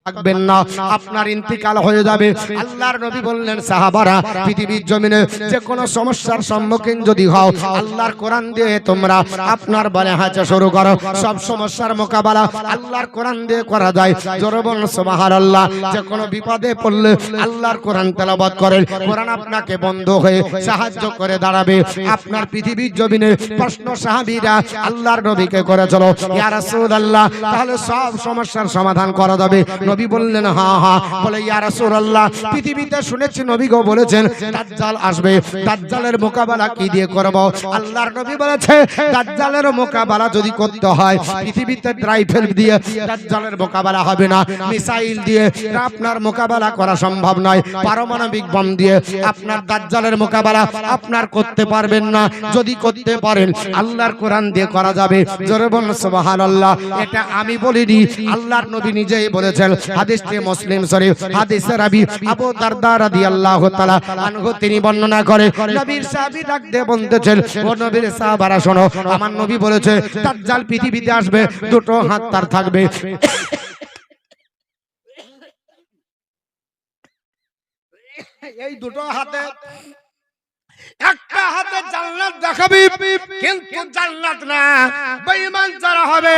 থাকবেন না, আপনার ইন্তিকাল হয়ে যাবে। আল্লাহর নবী বললেন, সাহাবারা, পৃথিবীর জমিনে যে কোনো সমস্যার সম্মুখীন যদি হও, আল্লাহর কোরআন দিয়ে তোমরা আপনার বলে হাঁচা শুরু করো। সব সমস্যার মোকাবেলা আল্লাহর কোরআন দিয়ে করা যায়। জোরে বলুন সুবহানাল্লাহ। যে কোনো বিপদে পড়লে আল্লাহর কোরআন তেলাওয়াত করেন, কোরআন আপনাকে বন্ধ হয়ে সাহায্য করে দাঁড়াবে। আপনার পৃথিবীর জমিনে প্রশ্ন সাহাবীরা আল্লাহর নবীকে করেছিল, ইয়া রাসূলুল্লাহ, তাহলে সব সমস্যার সমাধান করা যাবে? নবী বললেন, হ্যাঁ হ্যাঁ। বলে, ইয়া রাসূলুল্লাহ, পৃথিবীতে শুনেছি নবী গো বলেছেন দাজ্জাল আসবে, দাজ্জালের মোকাবেলা কি দিয়ে করব? আল্লাহর নবী বলেছে, দাজ্জালের মোকাবেলা যদি করতে হয়, পৃথিবীতে রাইফেল দিয়ে দাজ্জালের মোকাবেলা হবে না, মিসাইল দিয়ে আপনার মোকাবেলা করা সম্ভব নয়, পারমাণবিক বোম দিয়ে আপনার দাজ্জালের মোকাবেলা আপনার করতে পারবেন না। যদি করতে পারেন, আল্লাহর কোরআন দিয়ে করা যাবে। জোরে বলুন সুবহানাল্লাহ। এটা আমি বলিনি, আল্লাহর নবী নিজেই বলেছেন। হাদিসটি মুসলিম শরীফ, হাদিসের রাবী আবু দারদা রাদিয়াল্লাহু তাআলা আনহু তিনি বর্ণনা করে, নবীর সাহাবী ডাক দিয়ে বলতেছেন, ও নবীর সাহাবারা শোনো, আমার নবী বলেছে দাজ্জাল পৃথিবীতে আসবে, দুটো হাত তার থাকবে। এই দুটো হাতে একটা হাতে জান্নাত দেখাবি, কিন্তু জান্নাত না, বেঈমান যারা হবে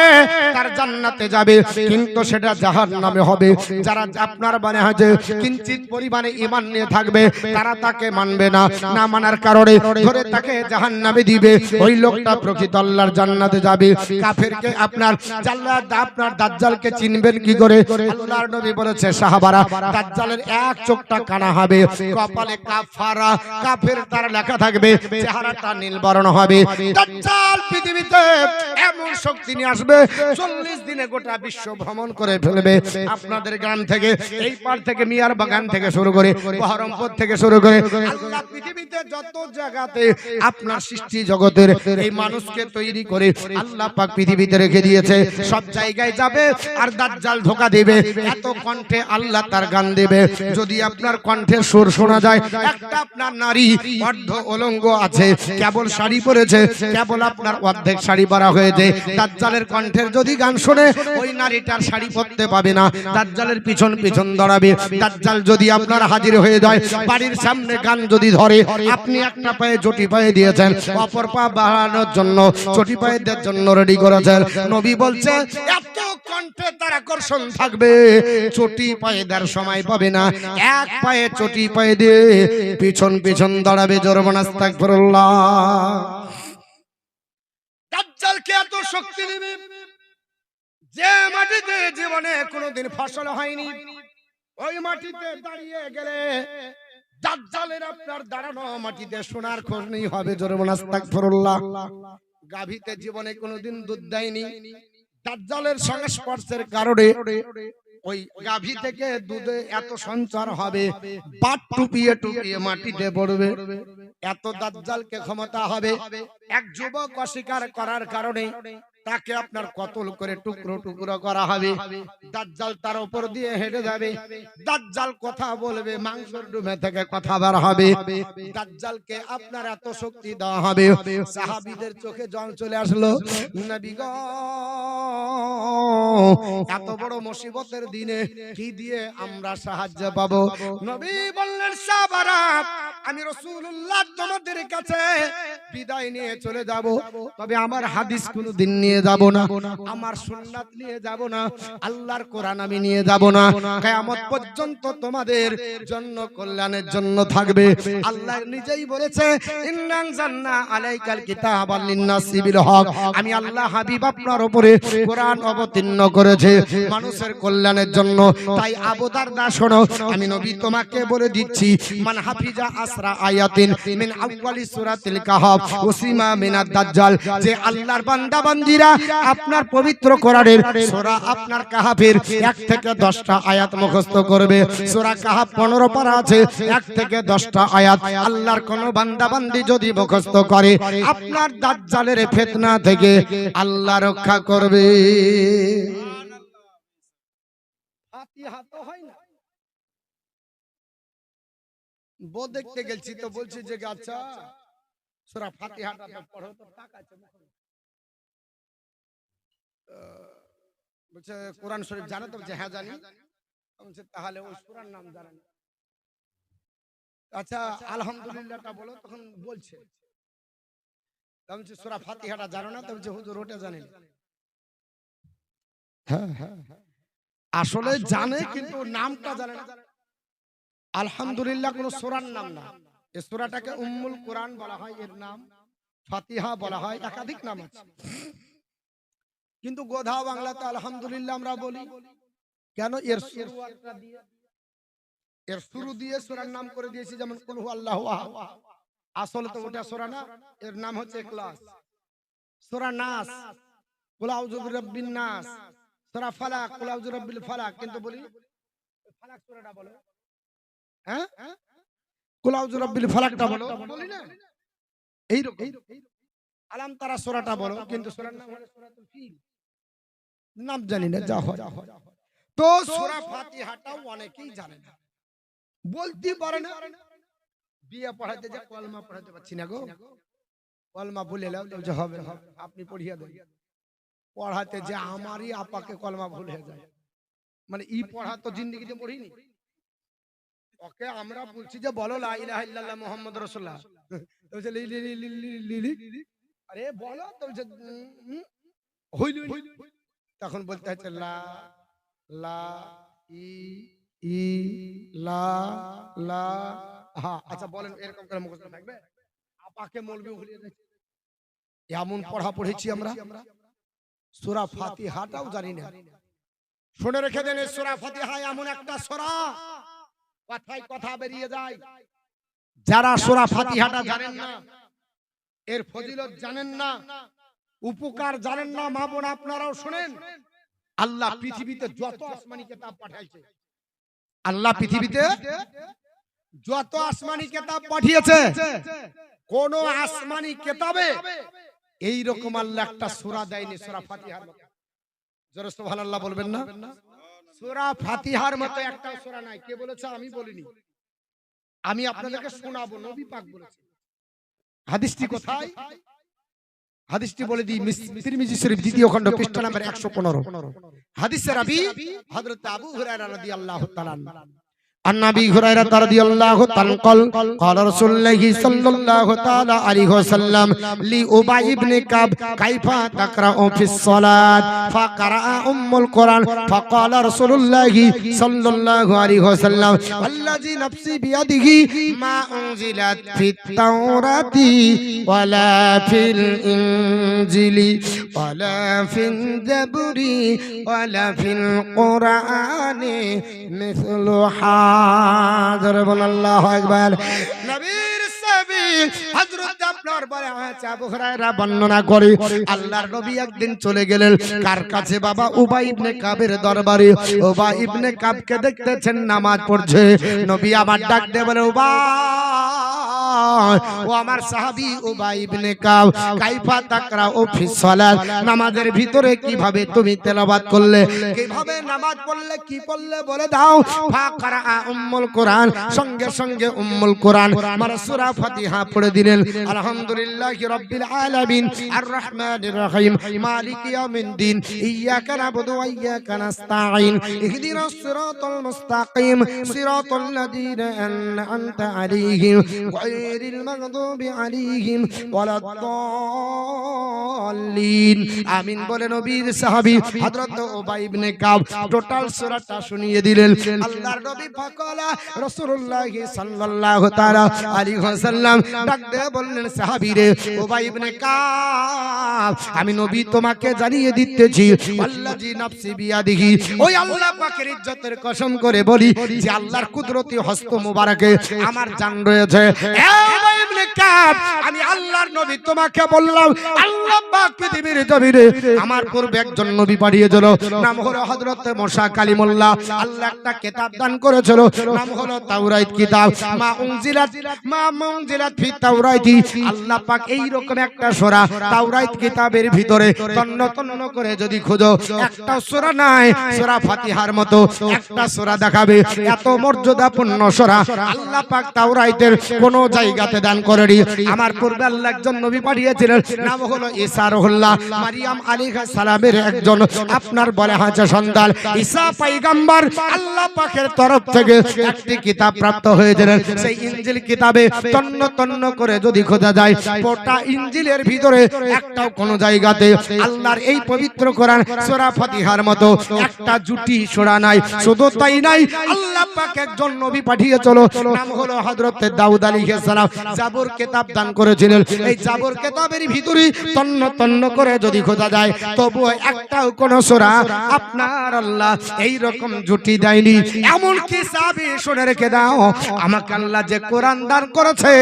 তার জান্নাতে যাবে, কিন্তু সেটা জাহান্নামে হবে। যারা আপনার মানে আছে কিঞ্চিত পরিমাণে ঈমান নিয়ে থাকবে, তারা তাকে মানবে না, না মানার কারণে ধরে তাকে জাহান্নামে দিবে। ওই লোকটা প্রকৃত আল্লাহর জান্নাতে যাবে। কাফেরকে আপনার জান্নাত, আপনার দাজ্জালকে চিনবেন কি করে? আল্লাহর নবী বলেছে, সাহাবারা, দাজ্জালের এক চোখটা কানা হবে, কপালে কাফারা, কাফের তার লেখা থাকবে, চেহারাটা নীল বর্ণ হবে। দাজ্জাল পৃথিবীতে এমন শক্তি নিয়ে আসবে, 40 দিনে গোটা বিশ্ব ভ্রমণ করে ফেলবে। আপনাদের গ্রাম থেকে, এই পার থেকে, মিয়ার বাগান থেকে শুরু করে, বহরমপুর থেকে শুরু করে, আল্লাহ পৃথিবীতে যত জায়গাতে আপনার সৃষ্টি জগতের এই মানুষকে তৈরি করে আল্লাহ পাক পৃথিবীতে রেখে দিয়েছে, সব জায়গায় যাবে আর দাজ্জাল ধোঁকা দেবে। এত কণ্ঠে আল্লাহ তার গান দেবে। যদি আপনার কণ্ঠের সুর শোনা যায়, একটা আপনার নারী অর্ধ অলঙ্গ আছে, কেবল শাড়ি পরেছে, কেবল আপনার অর্ধেক শাড়ি পরা হয়েছে, দাজ্জালের কণ্ঠের যদি গান শুনে, ওই নারীটার শাড়ি পরতে পাবে না, দাজ্জালের পিছন পিছন দৌড়াবে। দাজ্জাল যদি আপনার হাজির হয়ে যায়, বাড়ির সামনে গান যদি ধরে, আপনি একটা পায়ে চটি পায়ে দিয়েছেন, অপর পা বাড়ানোর জন্য চটি পায়েদের জন্য রেডি করেছেন, নবী বলছে এত কণ্ঠে তার আকর্ষণ থাকবে, চটি পায়ে দেওয়ার সময় পাবে না, এক পায়ে চটি পায়ে দিয়ে পিছন পিছন দাঁড়াবে। জোরবান আস্তাগফিরুল্লাহ। দাজ্জালকে এত শক্তি দিবে, যে মাটিতে জীবনে কোনোদিন ফসল হয়নি, ওই মাটিতে দাঁড়িয়ে গেলে দাজ্জালের আপনার দাঁড়ানো মাটিতে সোনার খোঁজ নেই হবে। জোরবান আস্তাগফিরুল্লাহ। গাভীতে জীবনে কোনোদিন দুধ দেয়নি, দাজ্জালের সংস্পর্শের কারণে ওই গাভী থেকে দুধে এত সঞ্চার হবে, পাট টুপিয়ে টুপিয়ে মাটিতে পড়বে। এত দাজ্জালকে ক্ষমতা হবে। এক যুবক অস্বীকার করার কারণে তাকে আপনার কতল করে টুকরো টুকরো করা হবে। দাজ্জাল তার উপর দিয়ে হেঁটে যাবে, দাজ্জাল কথা বলবে, মাংসের ডুমে থেকে কথা বের হবে। দাজ্জালকে আপনার এত শক্তি দেওয়া হবে, সাহাবীদের চোখে জল চলে আসলো। নবী গো, এত বড় মুসিবতের দিনে কি দিয়ে আমরা সাহায্য পাবো? নবী বললেন, সাহাবারা, আমি রাসূলুল্লাহ তোমাদের কাছে বিদায় নিয়ে চলে যাব, তবে আমার হাদিস কোনদিন নিয়ে যাব না, আমার সুন্নাত নিয়ে যাব না, আল্লাহর কোরআন আমি নিয়ে যাব না। কিয়ামত পর্যন্ত তোমাদের জন্য কল্যাণের জন্য থাকবে। আল্লাহ নিজেই বলেছে, ইন্নান জান্না আলাইকাল কিতাবা লিন-নাসি বিল হক, আমি আল্লাহ হাবিব আপনার উপরে কোরআন অবতীর্ণ করেছে মানুষের কল্যাণের জন্য। তাই আবু দারদা শোনো, আমি নবী তোমাকে বলে দিচ্ছি, মান হাফিজা আসরা আয়াতিন মিন আউয়ালি সূরাতিল কাহফ উসিমা মিনাদ দাজ্জাল, যে আল্লাহর বান্দা বান্দীরা আপনার পবিত্র কোরআনের সূরা আপনার কাহফের 1 থেকে 10টা আয়াত মুখস্থ করবে। সূরা কাহফ 15 পারা আছে, 1 থেকে 10টা আয়াত আল্লাহর কোন বান্দা বান্দী যদি মুখস্থ করে, আপনার দাজ্জালের ফিতনা থেকে আল্লাহ রক্ষা করবে। ফাতিহা তো হয় না, বো দেখতে গেছি তো বলছি যে আচ্ছা সূরা ফাতিহাটা তো পড়ো তো, টাকা বলছে কোরআন শরীফ জানো তো? বলছে হ্যাঁ জানি। তাহলে ওই সূরার নাম জানেন? আচ্ছা আলহামদুলিল্লাহটা বলো। তখন বলছে সূরা ফাতিহাটা জানো না? তখন হুজুর ওটা জানেন। হ্যাঁ হ্যাঁ আসলে জানে কিন্তু নামটা জানে না। আলহামদুলিল্লাহ কোন সূরার নাম না। এই সূরাটাকে উম্মুল কোরআন বলা হয়, এর নাম ফাতিহা বলা হয়, একাধিক নাম আছে। কিন্তু গোধা বাংলাতে আলহামদুলিল্লাহ আমরা বলি কেন? এর শুরু দিয়ে সূরার নাম করে দিয়েছি, যেমন কুল হুয়াল্লাহু আহাদ। আসলে তো ওটা সূরা না, এর নাম হচ্ছে ইখলাস। সূরা নাস কুল আউযু বিরাব্বিন নাস, সূরা ফালাক কুল আউযু বিরাব্বিল ফালাক। কিন্তু বলি ফালাক সূরাটা বলো, হ্যাঁ কুল আউযু বিরাব্বিল ফালাকটা বলো, বলি না? এইরকম আলাম তারা সূরাটা বলো, কিন্তু সূরার নাম হলো সূরাতুল ফিল। নাম জানি না, যা হয়। তো সূরা ফাতিহাটাও অনেকেই জানে না, বলতে পারে না। বিয়ে পড়াতে যে কলমা পড়াতে পারছি না গো, কলমা ভুলে নাও যে হবে, আপনি পড়িয়ে দেন। পড়াতে যে আমারই আপাকে কলমা ভুলে যায়, মানে ই পড়া তো জিন্দেগিতে পড়িনি। ওকে আমরা বলছি যে বলো লা ইলাহা ইল্লাল্লাহ মুহাম্মাদুর রাসূলুল্লাহ, বলছে আরে বলো, তো বলছে হইল। তখন বলতে হচ্ছে লা লা ই ই লা লা হা। আচ্ছা বলেন, এরকম করে মুখস্থ থাকবে? আপাকে মৌলবি ভুলিয়ে যাচ্ছে, এমন পড়া পড়েছি আমরা। সূরা ফাতিহাটাও জানি না। শুনে রেখে দেন, সূরা ফাতিহা এমন একটা সূরা, কথায় কথা বেরিয়ে যায়। যারা সূরা ফাতিহাটা জানেন না, এর ফজিলত জানেন না, উপকার জানেন না, মা বোন আপনারাও শুনেন। আল্লাহ পৃথিবীতে যত আসমানি কিতাব পাঠাইছে, আল্লাহ পৃথিবীতে যত আসমানি কিতাব পাঠিয়েছে, কোন আসমানি কিতাবে এই রকম আল্লাহ একটা সূরা দেয়নি সূরা ফাতিহার মতো। জোরে সুবহানাল্লাহ বলবেন না? সূরা ফাতিহার মতো একটা সূরা নাই। কে বলেছে? আমি বলিনি, আমি আপনাদেরকে শোনাবো। নবী পাক বলেছেন। হাদিসটি কোথায়? হাদিসটি বলে দিই, তিরমিজি শরীফ দ্বিতীয় খণ্ড পৃষ্ঠা নাম্বার 115। হাদিসে রাবী হযরত আবু হুরায়রা রাদিয়াল্লাহু তাআলা عن ابي هريره رضي الله تعالى قال قال رسول الله صلى الله تعالى عليه وسلم لأبي بن كعب كيف تقرأ في الصلاة فقرأ القرآن فقال رسول الله صلى الله عليه وسلم الذي نفسي بيده ما أنزلت في التوراة ولا في الإنجيل ولا في الزبور ولا في القرآن مثلها। আল্লাহু আকবার। নবীর সাহাবী হযরত আপনার বলে আবু হুরায়রা বর্ণনা করে, আল্লাহর নবী একদিন চলে গেলেন কার কাছে? বাবা উবাই ইবনে কাবের দরবারে। উবাই ইবনে কাবকে দেখতেছেন নামাজ পড়ছে। নবী আমার ডাক দিয়ে বলে, ও আমার সাহাবী উবাই ইবনে কাব, কাইফা তাকরাউ ফিস সালাত, নামাজের ভিতরে কিভাবে তুমি তেলাওয়াত করলে, কিভাবে নামাজ পড়লে, কি পড়লে বলে দাও। ফাকরা উম্মুল কোরআন, সঙ্গে সঙ্গে উম্মুল কোরআন মানে সূরা ফাতিহা পড়ে দিলেন। আলহামদুলিল্লাহি রাব্বিল আলামিন আর রহমানির রহিম মালিকি ইয়াউমিদ্দিন ইয়্যাকা না'বুদু ওয়া ইয়্যাকা নাস্তাঈন ইহদিনাস সিরাতাল মুস্তাকিম সিরাতাল লাযীনা আন'আমতা আলাইহিম গায়রিল মাগদুবি আলাইহিম ওয়ালাদ-দাল্লিন। আমিন বলে নবীর সাহাবী হযরত উবাই ইবনে কাব টোটাল সূরাটা শুনিয়ে দিলেন। আল্লাহর নবী ফাকালা রাসূলুল্লাহ সাল্লাল্লাহু তাআলা আলাইহি ওয়াসাল্লাম ডাক দিয়ে বললেন, সাহাবী রে উবাই ইবনে কাব, আমি নবী তোমাকে জানিয়ে দিতেছি, আল্লাযী নাফসি বিয়াদিহি, ওই আল্লাহ পাকের ইজ্জতের কসম করে বলি যে আল্লাহর কুদরতি হস্ত মোবারকে আমার জান রয়েছে। উবাই ইবনে কাব, আমি আল্লাহর নবী তোমাকে বললাম, আল্লাহ পাক পৃথিবীর জমিনে আমার পূর্বে একজন নবী পাঠিয়েছিল, নাম হলো হযরত মুসা কালিমুল্লাহ। আল্লাহ একটা কিতাব দান করেছিল, নাম হলো তাওরাত কিতাব। মা উনজিলাত ফি তাওরাতি, আল্লাহ পাক এই রকম একটা সূরা তাওরাত কিতাবের ভিতরে তন্ন তন্ন করে যদি খোঁজো, একটা সূরা নাই সূরা ফাতিহার মতো একটা সূরা দেখাবে। এত মর্যাদাপূর্ণ সূরা আল্লাহ পাক তাওরাতের কোন জায়গাতে দান করেনি। আমার পূর্বে আল্লাহ একজন নবী পাঠিয়েছিলেন, নাম হলো ঈসা রুহুল্লাহ। মারিয়াম আলাইহিস সালামের একজন আপনার বলে হাঁচা সন্তান ঈসা পয়গম্বর আল্লাহ পাকের তরফ থেকে একটি কিতাব প্রাপ্ত হয়েছিলেন। সেই ইনজিল কিতাবে তন্ন তন্ন করে যদি খোঁজা যায়, গোটা ইনজিলের ভিতরে একটাও কোনো জায়গাতে আল্লাহর এই পবিত্র কোরআন সূরা ফাতিহার মতো একটা জুটি সূরা নাই। শুধু তাই নাই, আল্লাহ পাক একজন নবী পাঠিয়েছিল, নাম হলো হযরত দাউদ আলাইহিস সালাম। জাবুর কিতাব দান করেছিলেন। এই জাবুর কিতাবের ভিতরে তন্ন তন্ন করে যদি খোঁজা যায়, তবুও একটাও কোন সূরা আপনার আল্লাহ এই রকম জুটি দেয়নি। এমন কি সাহাবী শুনে রেখে দাও, আমাকে আল্লাহ যে কোরআন দান করেছে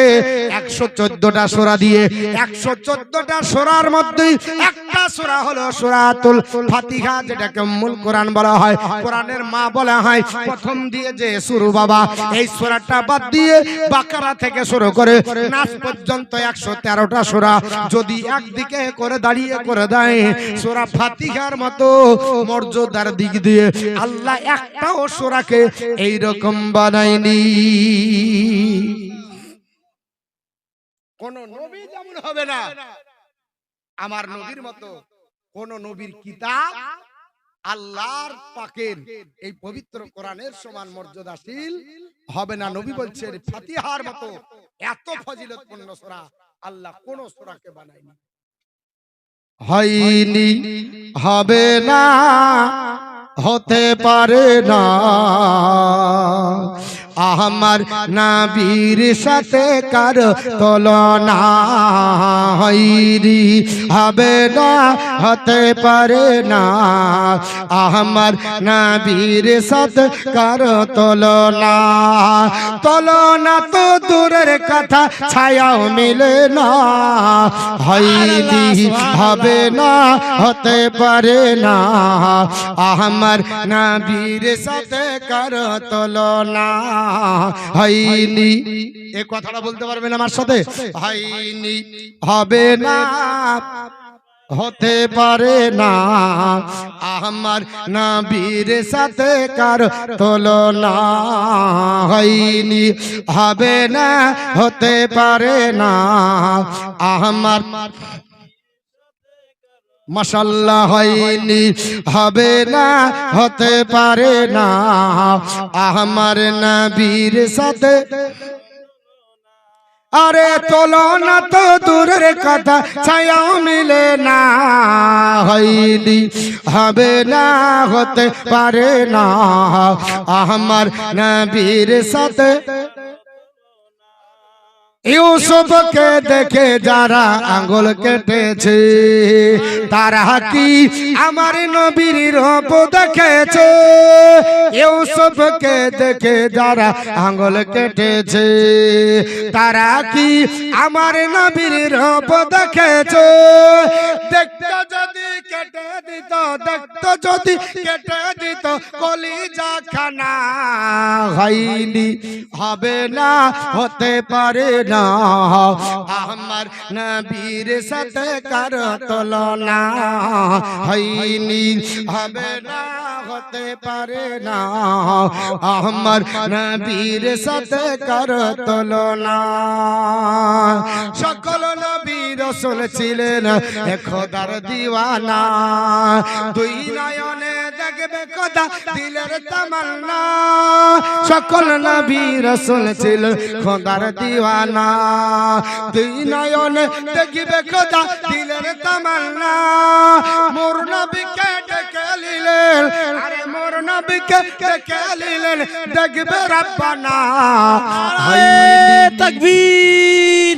114টা সূরা দিয়ে, 114টা সূরার মধ্যে একটা সূরা হলো সূরাতুল ফাতিহা, যেটাকে মূল কোরআন বলা হয়, কোরআনের মা বলা হয়। প্রথম দিয়ে যে শুরু বাবা, এই সূরাটা বাদ দিয়ে বাকারা থেকে শুরু করে নাস পর্যন্ত 113টা সূরা যদি একদিকে করে দাঁড়িয়ে করে দেয়, সূরা ফাতিহার মতো মর্যাদার দিক দিয়ে আল্লাহ একটাও সূরাকে এই রকম বানায়নি। কোন নবী যেমন হবে না, আমার নবীর মতো কোন নবীর কিতাব আল্লাহর পাকের এই পবিত্র কোরআনের সমান মর্যাদাশীল হবে না। নবী বলছেন ফাতিহার মতো এত ফজিলতপূর্ণ সূরা আল্লাহ কোন সূরাকে বানায়নি। হয়নি, হবে না, হতে পারে না আমার নবীর সাথে কার তুলনা। হয়নি, হবে না, হতে পারে না আমার নবীর সাথে কার তুলনা। তুলনা তো দূরের কথা, ছায়াও মিলে না। হয়নি, হবে না, হতে পারে না আমার নবীর সাথে কার তুলনা। হয়নি, এই কথাটা বলতে পারবেন আমার সাথে? হয়নি, হবে না, হতে পারে না আমার নবীর সাথে কার তুলনা। হয়নি, হবে না, হতে পারে না আমার মাশাআল্লাহ। হয়নি, হবে না, হতে পারে না আমার নবীর সাথে। আরে তুলনা তো দূরের কথা, ছায়াও মিলে না। হয়নি, হবে না, হতে পারে না আমার নবীর সাথে। ইউসুফকে দেখে যারা আঙ্গুল কেটেছে, তারা কি আমার নবীর রূপ দেখেছে? ইউসুফকে দেখে যারা আঙ্গুল কেটেছে, তারা কি আমার নবীর রূপ দেখেছে? দেখতে যদি কেটে দিত, দেখতে যদি কেটে দিত কলিজা খানা। হয়নি, হবে না, হতে পারে না আমার নবীর সাথে কার তুলনা। হয়নি, হবে না, হতে পারে না আমার নবীর সাথে কার তুলনা। সকল নবী রাসূল ছিলেন খোদার দিওয়ানা, দুই নয়নে দেখবে খোদা দিলের তামান্না। সকল নবী রাসূল ছিলেন খোদার দিওয়ানা, দুই নয়নে দেখবে খোদা দিলের তামান্না। মোর নবীকে ডেকে নিলেন, আরে মোর নবীকে ডেকে নিলেন দেখবে রব্বানা। নারায়ে তাকবীর,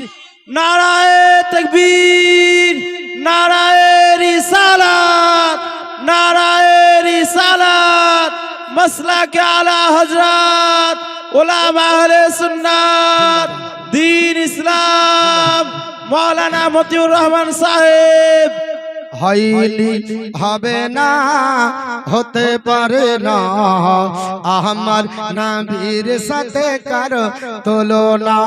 নারায়ে তাকবীর, নারায়ে রিসালাত, নারায়ে রিসালাত। মাসলাকে আলা হযরত উলামা আহলে সুন্নাত দ্বীন ইসলাম মাওলানা মতিউর রহমান সাহেব। হয়নি, হবে না, হতে পারে না আমার নবীর সাথে কার তুলনা।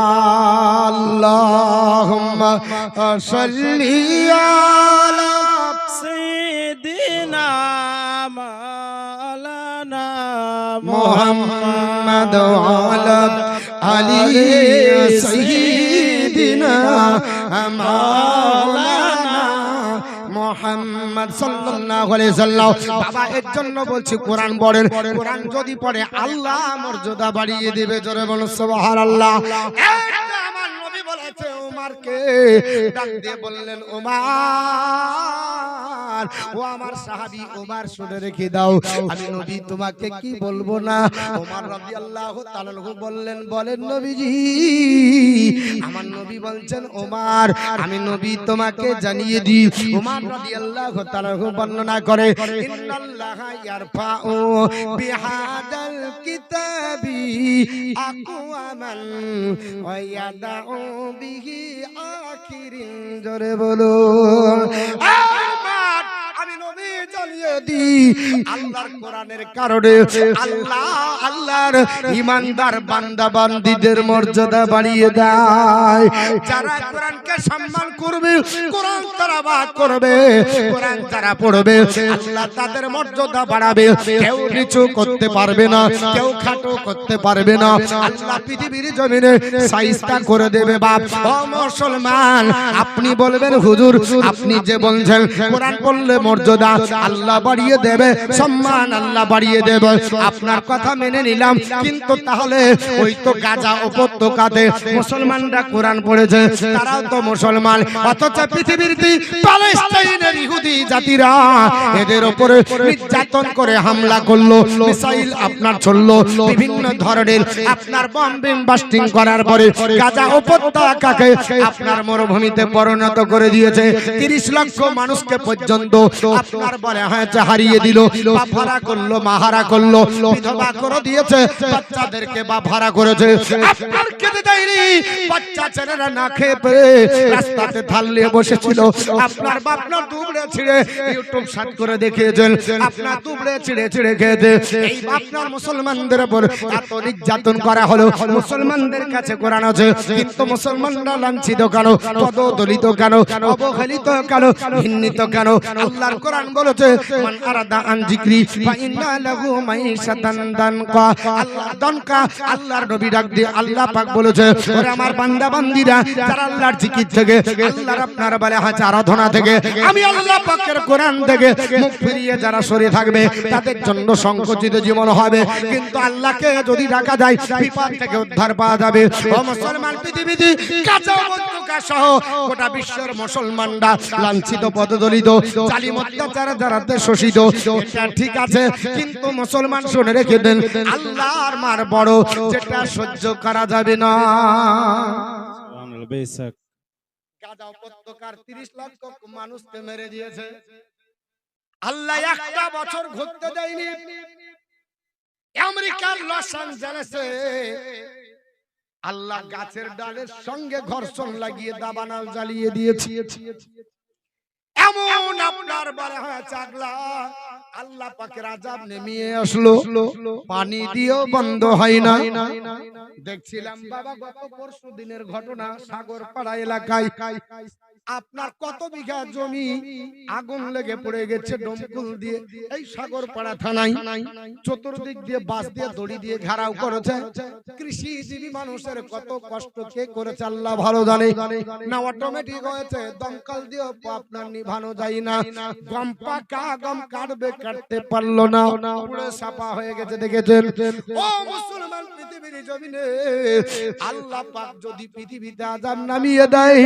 আল্লাহুম্মা সাল্লি আলা সাইয়্যিদিনা মাওলানা মুহাম্মদ ওয়া আলা আলি সাইয়্যিদিনা নবীনা মাওলানা মুহাম্মদ সাল্লাল্লাহু আলাইহি সাল্লাম। বাবা এর জন্য বলছি কোরআন পড়েন, কোরআন যদি পড়ে আল্লাহ মর্যাদা বাড়িয়ে দিবে। জোরে বলুন সুবহানাল্লাহ। একটা আমার নবী বলেছে ওমরকে ডাক দিয়ে বললেন, ওমর, ও আমার সাহাবী ওমর, শুনে রেখে দাও, আমি নবী তোমাকে কি বলবো না। ওমর রাদিয়াল্লাহু তাআলা বললেন, বলেন নবীজি। আমার নবী বলছেন, ওমর আমি নবী তোমাকে জানিয়ে দিই। ওমর রাদিয়াল্লাহু তাআলা বর্ণনা করে, ইন্নাল্লাহা ইয়ারফাউ বিহাদাল কিতাবি আকওয়ামান ওয়া ইয়াদাউ বিহি আখিরিন। জোরে বলুন আমি নবী জানিয়ে দিই, আল্লাহর কোরআনের কারণে আল্লাহ আল্লাহর ঈমানদার বান্দা বান্দীদের মর্যাদা বাড়িয়ে দেয়। যারা কোরআনকে সম্মান করবে, কোরআন তেলাওয়াত করবে, কোরআন যারা পড়বে, আল্লাহ তাদের মর্যাদা বাড়াবে। কেউ নিচু করতে পারবে না, কেউ খাটো করতে পারবে না। আল্লাহ পৃথিবীর জমিনে সাইজটা করে দেবে। বাপ ও মুসলমান, আপনি বলবেন হুজুর আপনি যে বলছেন কোরআন পড়লে মর্যাদা আল্লাহ বাড়িয়ে দেবে, সম্মান আল্লাহ বাড়িয়ে দেবে, আপনার কথা মেনে নিলাম, কিন্তু তাহলে ওই তো গাজা উপত্যকাতে মুসলমানরা কোরআন পড়েছে, তারাও তো মুসলমান, অথচ পৃথিবীর প্যালেস্টাইনের ইহুদি জাতিরা এদের উপরে নির্যাতন করে হামলা করলো, মিসাইল আপনার ছড়লো, বিভিন্ন ধরনের আপনার বম্বিং বাস্টিং করার পরে গাজা উপত্যকাকে আপনার মরুভূমিতে পরিণত করে দিয়েছে। 30 লক্ষ মানুষকে পর্যন্ত আপনার বলে হয়েছে হারিয়ে দিল, বাফারা করলো, মাহারা করলো, বিধবা করে দিয়েছে, বাচ্চাদেরকে বাফারা করেছে। আপনার খেতে দেয়নি, বাচ্চা ছেলেরা না খেয়ে পেয়ে রাস্তাতে থাল নিয়ে বসেছিল। আপনার বাপনা দুবড়ে ছিঁড়ে ইউটিউব সার্চ করে দেখিয়েছেন, আপনার দুবড়ে ছিঁড়ে ছিঁড়ে খেয়েছে। এই আপনার মুসলমানদের উপর এত নির্যাতন করা হলো, মুসলমানদের কাছে কোরআন আছে, কিন্তু মুসলমানরা লাঞ্ছিত কেন, পদদলিত কেন, অবহেলিত কেন, ঘৃণিত কেন? আল্লাহর কোরআন বলেছে, মান আরাদা আন জিকরি ফা ইন্না লাহু মাইশাতান দানকা। আল্লাহর দানকা, আল্লাহর নবী ডাক দিয়ে আল্লাহ পাক বলেছে, ওরে আমার বান্দা বান্দীরা যারা আল্লাহর জিকির থেকে, আল্লাহর আপনার বলে হাজার আরাধনা থেকে, আমি আল্লাহ পাকের কোরআন থেকে মুখ ফিরিয়ে যারা সরে থাকবে তাদের জন্য সংকোচিত জীবন হবে, কিন্তু আল্লাহকে যদি ডাকা যায় বিপদ থেকে উদ্ধার পাওয়া যাবে। ও মুসলমান, পৃথিবীতে গাজা উপত্যকা সহ গোটা বিশ্বের মুসলমানরা লাঞ্ছিত, পদদলিত, জালিম অত্যাচার যারাতে শোষিত, এটা ঠিক আছে, কিন্তু মুসলমান শুনে রেখে দেন, আল্লাহর মার বড়, যেটা সহ্য করা যাবে না। গাজা উপত্যকার 30 লক্ষ মানুষকে মেরে দিয়েছে, আল্লাহ একটা বছর ঘুরতে দেয়নি। আমেরিকার লস অ্যাঞ্জেলেসে আল্লাহ গাছের ডালের সঙ্গে ঘর্ষণ লাগিয়ে দাবানল জ্বালিয়ে দিয়েছে। এমন আপনার বলা হয়েছে আল্লাহ পাকের আযাব নেমে আসলো, পানি দিয়েও বন্ধ হয় না। দেখছিলাম বাবা গত পরশু দিনের ঘটনা, সাগরপাড়া এলাকায় আপনার কত বিঘা জমি আগুন লেগে পড়ে গেছে দমকল দিয়ে। এই সাগরপাড়া থানায় চতুর্দিক দিয়ে বাঁশ দিয়ে দড়ি দিয়ে ঘেরাও করেছে। কৃষিজীবী মানুষের কত কষ্ট কে করেছে আল্লাহ ভালো জানে। না অটোমেটিক হয়েছে, দমকল দিয়ে আপনার নিভানো যায় না। গম পাকা, গম কাটবে, কাটতে পারলো না, পুরো সাপা হয়ে গেছে। দেখেছেন ও মুসলমান, পৃথিবীর জমিনে আল্লাহ পাক যদি পৃথিবীতে আযাব নামিয়ে দেয়,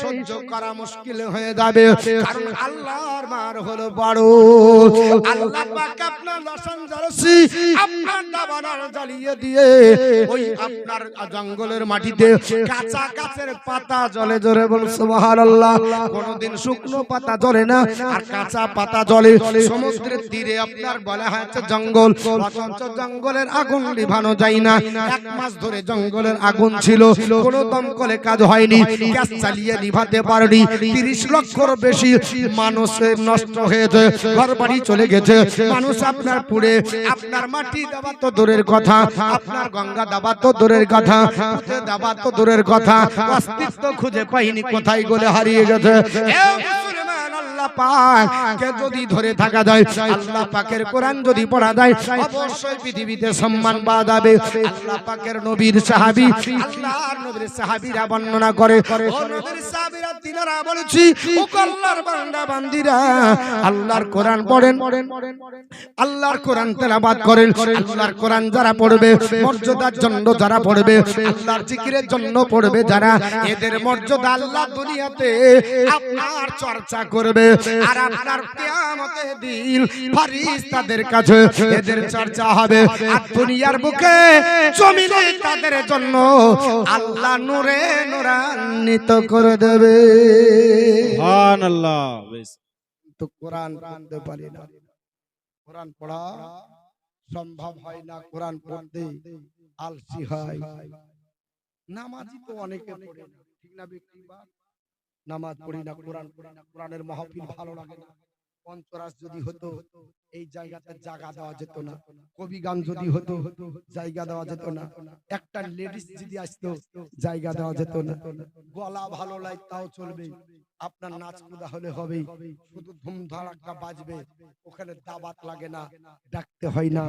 সহ্য করা মুশকিল হয়ে যাবে, কারণ আল্লাহর মার হলো বড়। আল্লাহ পাক আপনার লস অ্যাঞ্জেলেসে আপনার দাবানল জ্বালিয়ে দিয়ে ওই আপনার জঙ্গলের মাটিতে কাঁচা গাছের পাতা জ্বলে, জোরে বল সুবহানাল্লাহ। কোনদিন শুকনো পাতা জ্বলে না, আর কাঁচা পাতা জ্বলে। সমুদ্রের তীরে আপনার বলা হয়েছে জঙ্গল, অথচ জঙ্গলের আগুন নিভানো যায় না। 1 মাস ধরে জঙ্গলের আগুন ছিল, কোনো দমকলে কাজ হয়নি, গ্যাস চালিয়ে নিভাতে পারেনি। 30 লক্ষর বেশি মানুষের নষ্ট হয়েছে, ঘর বাড়ি চলে গেছে, মানুষ আপনার পুড়ে, আপনার মাটি দেওয়া তো দূরের কথা, আপনার গঙ্গা দেওয়া তো দূরের কথা, পুঁতে দেওয়া তো দূরের কথা, অস্তিত্ব খুঁজে পাইনি, কোথায় গলে হারিয়ে গেছে। আল্লাহ পাক কে যদি ধরে থাকা যায়, আল্লাহ পাকের কোরআন যদি পড়া যায়, অবশ্যই পৃথিবীতে সম্মান পাওয়া যাবে। আল্লাহ পাকের নবীর সাহাবী, আল্লাহর নবীর সাহাবীরা বর্ণনা করে, ও নবীর সাহাবীরা তিনারা বলেছি, ও আল্লাহর বান্দা বান্দিরা আল্লাহর কোরআন পড়েন, আল্লাহর কোরআন তেলাওয়াত করেন। আল্লাহর কোরআন যারা পড়বে, মর্যাদার জন্য যারা পড়বে, আল্লাহর জিকিরের জন্য পড়বে যারা, এদের মর্যাদা আল্লাহ দুনিয়াতে আপনার চর্চা করবে, আর আপনার কিয়ামতের দিন ফেরেশতাদের কাছে এদের চর্চা হবে। আর দুনিয়ার বুকে জমিনে তাদের জন্য আল্লাহ নূরে নূরান্বিত করে দেবে। সুবহানাল্লাহ। তো কোরআন পড়তে পারি না, কোরআন পড়া সম্ভব হয় না, কোরআন পড়তে আলসি হয়। নামাজি তো অনেকে পড়ে না, ঠিক না ব্যক্তি? নামাজ পড়ি না, কোরআন পড়ি না, কোরআনের মাহফিল ভালো লাগে না। পঞ্চরাস যদি হতো এই জায়গাতে জায়গা দেওয়া যেত না, কবি গান যদি হতো জায়গা দেওয়া যেত না, একটা লেডিস যদি আসতো জায়গা দেওয়া যেত না। গলা ভালো লাগে তাও চলবে, আপনার নাচ কুদা হলে হবে, শুধু ধুমধাড়াক্কা বাজবে, ওখানে দাবাত লাগে না, ডাকতে হয় না,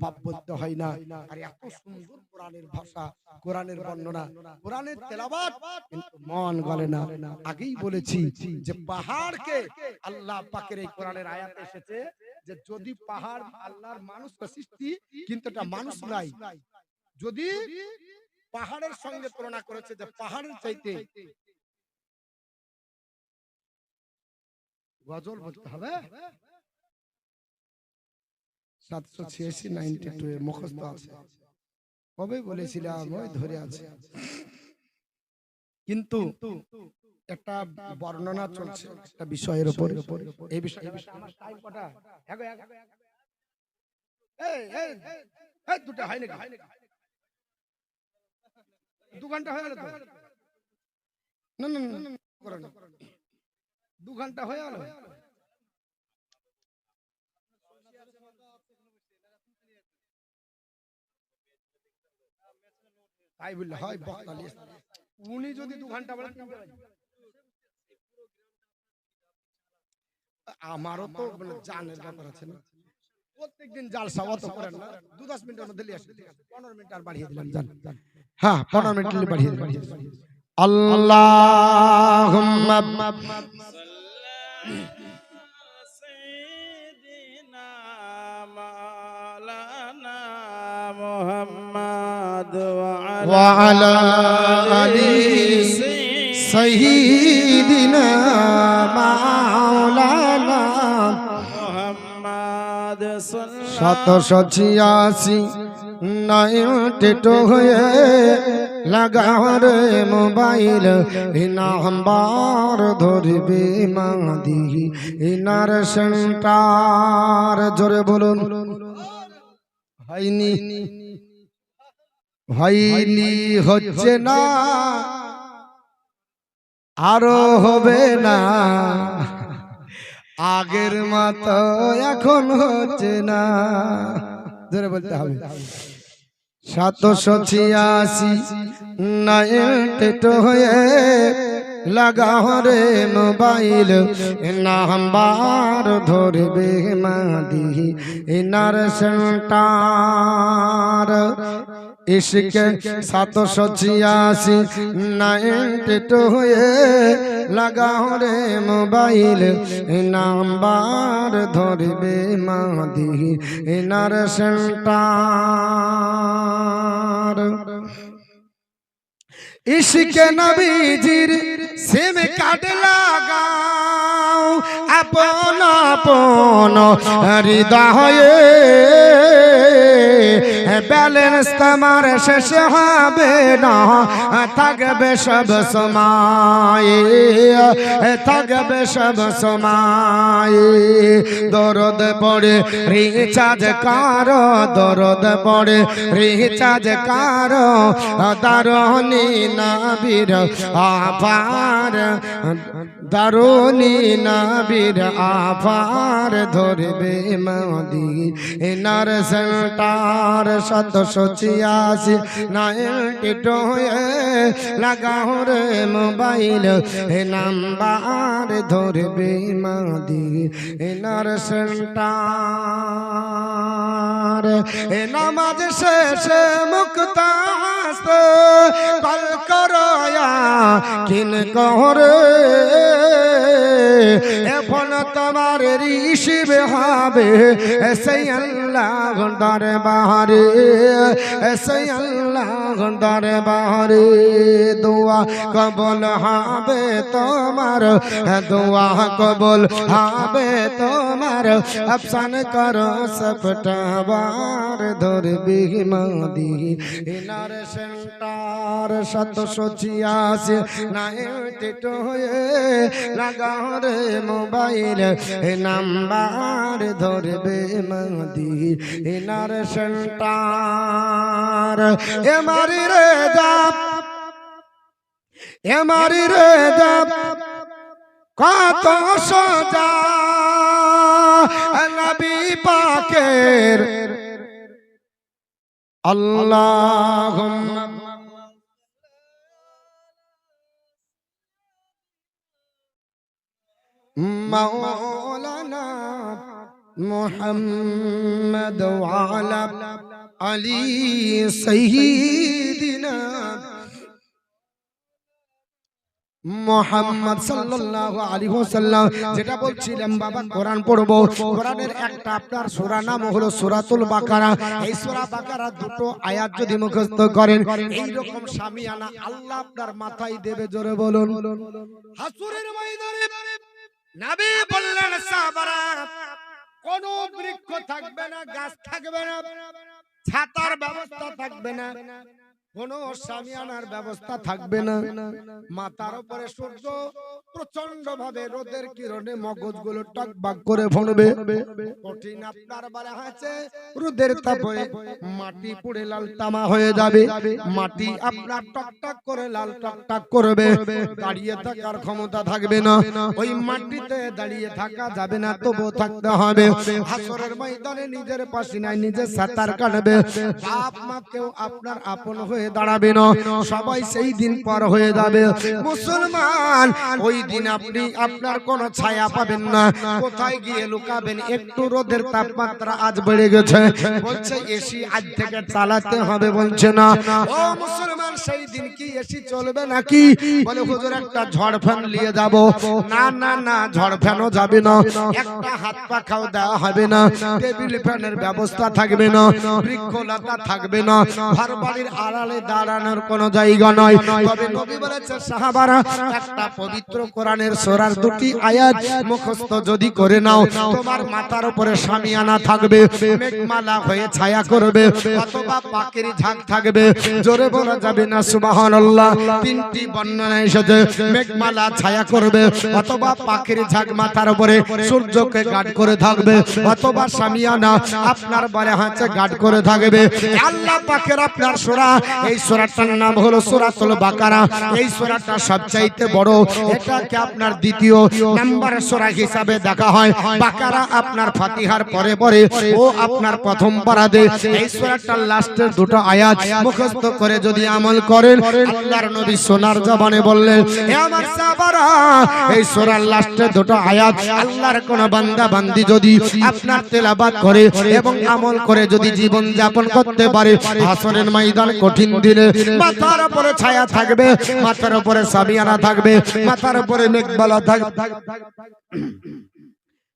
পাপ বলতে হয় না। আর এত সুন্দর কোরআনের ভাষা, কোরআনের বর্ণনা, কোরআনের তেলাওয়াত, কিন্তু মন গলে না। আগেই বলেছি যে পাহাড়কে আল্লাহ পাকের এই কোরআনের আয়াতে এসেছে যে যদি পাহাড় আল্লাহর মানুষের সৃষ্টি, কিন্তু এটা মানুষ নাই, যদি পাহাড়ের সঙ্গে তুলনা করেছে যে পাহাড়ের চাইতে গজল বলতে হবে 786-92 এর মুখস্থ আছে, কবে বলেছিলাম ওই ধরে আছে। কিন্তু একটা বর্ণনা চলছে একটা বিষয়ের উপর, এই বিষয়ে আমার টাইম কটা? এই দুটো হয় নাকি? 2 ঘন্টা হয়ে গেল তো? না না না, 2 ঘন্টা হয়ে গেল। তাই বললে হয়? বক্তালি উনি যদি 2 ঘন্টা বলেন, আমারও তো জানের ব্যাপার আছে না, প্রত্যেকদিন জালসা অত করেন না, 2-10 মিনিটের মধ্যে নিয়ে আসেন, 15 মিনিট আর বাড়িয়ে দিলাম, জান। হ্যাঁ 15 মিনিট বাড়িয়ে দিলাম। আল্লাহুম্মা সাইয়্যিদিনা মাওলানা মুহাম্মদ ওয়া আলা আলি সাইয়্যিদিনা মাওলানা মুহাম্মদ 786 নাইট হয়ে লাগারে মোবাইল নাম্বার ধরবে মাদি ইনার সেন্টার, জোরে বলুন। হয়নি হয়নি, হচ্ছে না, আরো হবে না, আগের মতো এখন হচ্ছে না, জোরে বলতে হবে। 786 নাইট হয়ে লাগারে মোবাইল নাম্বার ধরবে মাদি ইনার সেন্টার, ইশকে 786 নাইট হয়ে লাগারে মোবাইল নাম্বার ধরবে মাদি ইনার সেন্টার। ইশকে নবীজির সিম কার্ড লাগাও আপন আপন হৃদয়ে, ব্যালেন্স তোমার শেষ হবে না, থাকবে সব সময়, থাকবে সব সময়। দরদ পড়ে রিচার্জ কারো, দরদ পড়ে রিচার্জ কারো, দারুনি নবীর আপার দারুনি নাবির আফার ধরবে মদিনার সেন্টার 786 লাগাও রে মোবাইল নাম্বার ধরবে মদিনার সেন্টার নামাজ শেষে মুক্তাস কল করয়া কিন করে এখন তোমার রিসিভ হবে সেই আল্লাহ দরবারে সেই আল্লাহ দরবারে দোয়া কবুল হবে তোমার দোয়া কবুল হবে তোমার আফসান করো সপটাবার ধরবি মদিনার সেন্টার 786 লাগাও রে মোবাইল নাম্বার ধরবে মদিনার সেন্টার এমারি রে জাপ এমারি রে জাপ কত সোজা নবী পাকের আল্লাহুম্মা مولانا محمد وعلى علي سيدنا মুহাম্মদ সাল্লাল্লাহু আলাইহি ওয়াসাল্লাম যেটা বলছিলাম বাবা কোরআন পড়বো কোরআনের একটা আপনার সূরা নাম হলো সূরাতুল বাকারা এই সূরা বাকারা দুটো আয়াত যদি মুখস্থ করেন এই রকম শামিয়ানা আল্লাহ আপনার মাথায় দেবে জোরে বলুন হাসরের ময়দানে নবী বললেন সাহাবারা কোন বৃক্ষ থাকবে না গাছ থাকবে না ছাতার ব্যবস্থা থাকবে না কোন শামিয়ানার ব্যবস্থা থাকবে না মাথার উপরে সূর্য প্রচন্ড ভাবে রোদের কিরণে মগজগুলো টকবক করে ভরবে কঠিন আপনার বলা আছে রোদের তাপে মাটি পুড়ে লাল তামা হয়ে যাবে মাটি আপনার টকটক করে লাল টকটক করবে দাঁড়িয়ে থাকার ক্ষমতা থাকবে না ওই মাটিতে দাঁড়িয়ে থাকা যাবে না তবু থাকতে হবে হাসরের ময়দানে নিজের পাশিনায় নিজে সাঁতার কাটবে বাপ মা কেউ আপনার আপন হয়ে দাঁড়াবে না সবাই সেই দিন পার হয়ে যাবে মুসলমান ওই দিন আপনি আপনার কোনো ছায়া পাবেন না কোথায় গিয়ে লুকাবেন একটু রোদের তাপমাত্রা আজ বেড়ে গেছে বলছে এসি আজ থেকে চালাতে হবে বলছে না ও মুসলমান সেই দিন কি এসি চলবে নাকি বলে হুজুর একটা ঝড় ফ্যান নিয়ে যাব না না না ঝড় ফ্যানও যাবে না একটা হাত পাখাও দেওয়া হবে না টেবিল ফ্যানের ব্যবস্থা থাকবে না বৃক্ষলতা থাকবে না ঘরবাড়ির আড়ালে দাঁড়ানোর কোনো জায়গা নয় তবে নবী বলেছে সাহাবারা একটা পবিত্র কোরআনের সূরার দুটি আয়াত মুখস্থ যদি করে নাও তোমার মাথার উপরে শামিয়ানা থাকবে মেঘমালা হয়ে ছায়া করবে অথবা পাখির ঝাঁক থাকবে জোরে বলা যাবে না সুবহানাল্লাহ তিনটি বর্ণনা এসেছে মেঘমালা ছায়া করবে অথবা পাখির ঝাঁক মাথার উপরে সূর্যকে গার্ড করে থাকবে অথবা শামিয়ানা আপনার বারে হাতে গার্ড করে থাকবে আল্লাহ পাকের আপনার সূরা এই সূরাটার নাম হলো সূরাতুল বাকারা এই সূরাটা সবচাইতে বড় এটাকে আপনার দ্বিতীয় নাম্বার সূরা হিসাবে দেখা হয় বাকারা আপনার ফাতিহার পরে পরে ও আপনার প্রথম পারাতে এই সূরাটার লাস্টের দুটো আয়াত মুখস্থ করে যদি আমল করেন আল্লাহর নবী সোনার জবানে বললেন হে আমার সাহাবারা এই সূরার লাস্টের দুটো আয়াত আল্লাহর কোন বান্দা বান্দি যদি আপনার তেলাওয়াত করে এবং আমল করে যদি জীবন যাপন করতে পারে হাসরের ময়দান কঠিন দিনে মাথার উপরে ছায়া থাকবে মাথার উপরে শামিয়ানা থাকবে মাথার উপরে মেঘমালা থাকবে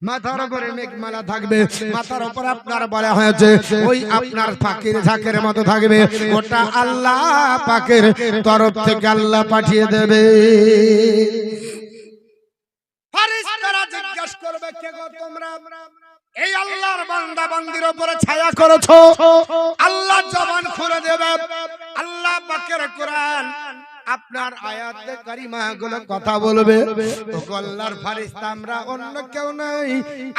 মাথার উপরে মেঘমালা থাকবে মাথার উপর আপনার বলা হয়েছে ওই আপনার পাখির ঝাঁকের মতো থাকবে ওটা আল্লাহ পাকের তরফ থেকে আল্লাহ পাঠিয়ে দেবে ফেরেশতারা জিজ্ঞাসা করবে কে গো তোমরা এই আল্লাহর বান্দা বান্দির উপরে ছায়া করেছো আল্লাহ জবান খুলে দেবে আল্লাহ পাকের কোরআন আপনার আয়াতে কারিমা গুলো কথা বলবে তো আল্লাহর ফেরেশতা আমরা অন্য কেউ নাই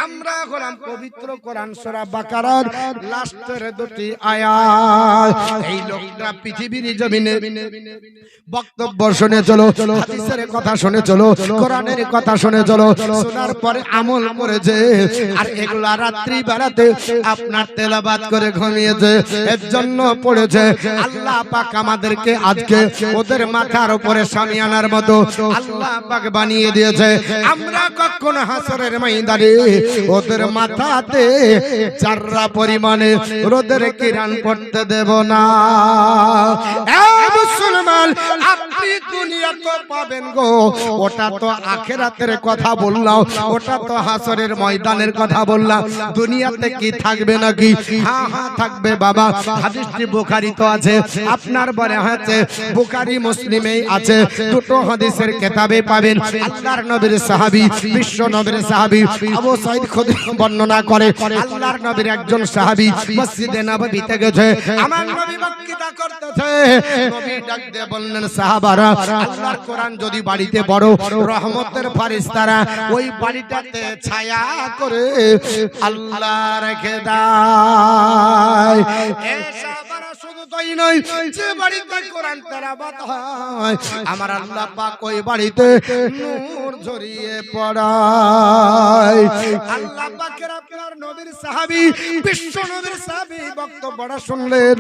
আমরা হলাম পবিত্র কোরআন সূরা বাকারার লাস্টের দুটি আয়াত এই লোকটা গোটা পৃথিবীর জমিনে বক্তব্য শুনে চলো, হাদিসের কথা শুনে চলো, কোরআনের কথা শুনে চলো, শোনার পরে আমল করেছে আর এগুলা রাত্রি বেলাতে আপনার তেলাওয়াত করে ঘুমিয়েছে, এর জন্য পড়েছে। আল্লাহ পাক আমাদেরকে আজকে ওদের মাথার উপরে শামিয়ানার মতো আল্লাহ পাক বানিয়ে দিয়েছে। আমরা কখনো হাসরের ময়দানে ওদের মাথাতে চাররা পরিমাণে রোদের কিরণ পড়তে দেব না। মুসলমান, আপনি দুনিয়া তো পাবেন গো, ওটা তো আখিরাতের কথা বললাম, ওটা তো হাসরের ময়দানের কথা বললাম। দুনিয়াতে কি থাকবে নাকি? হ্যাঁ হ্যাঁ থাকবে বাবা। হাদিসটি বুখারী তো আছে, আপনার বলে আছে বুখারী মুসলিমেই আছে, দুটো হাদিসের কিতাবে পাবেন। আল্লাহর নবীর সাহাবী, বিশ্ব নবীর সাহাবী আবু সাঈদ খুদরি বর্ণনা করে, আল্লাহর নবীর একজন সাহাবী মসজিদে নববীতে গেছে, আমার নবী বক্তৃতা করতেছে, নবী ডাক দিয়ে বললেন, সাহাবারা, আল্লাহর কোরআন যদি বাড়িতে বড় রহমতের ফেরেশতারা ওই বাড়িটাতে ছায়া করে আল্লাহ রেখে দেয়। এ সাহাবারা শুধু তাই নয়, যে বাড়িতে কোরআন তেলাওয়াত হয় আমার আল্লাহ পাক ওই বাড়িতে নূর ঝরিয়ে পড়ায়। আল্লাহ পাকের আপনার নবীর সাহাবী, বিশ্ব নবীর সাহাবী বক্তব্যটা শুনলেন,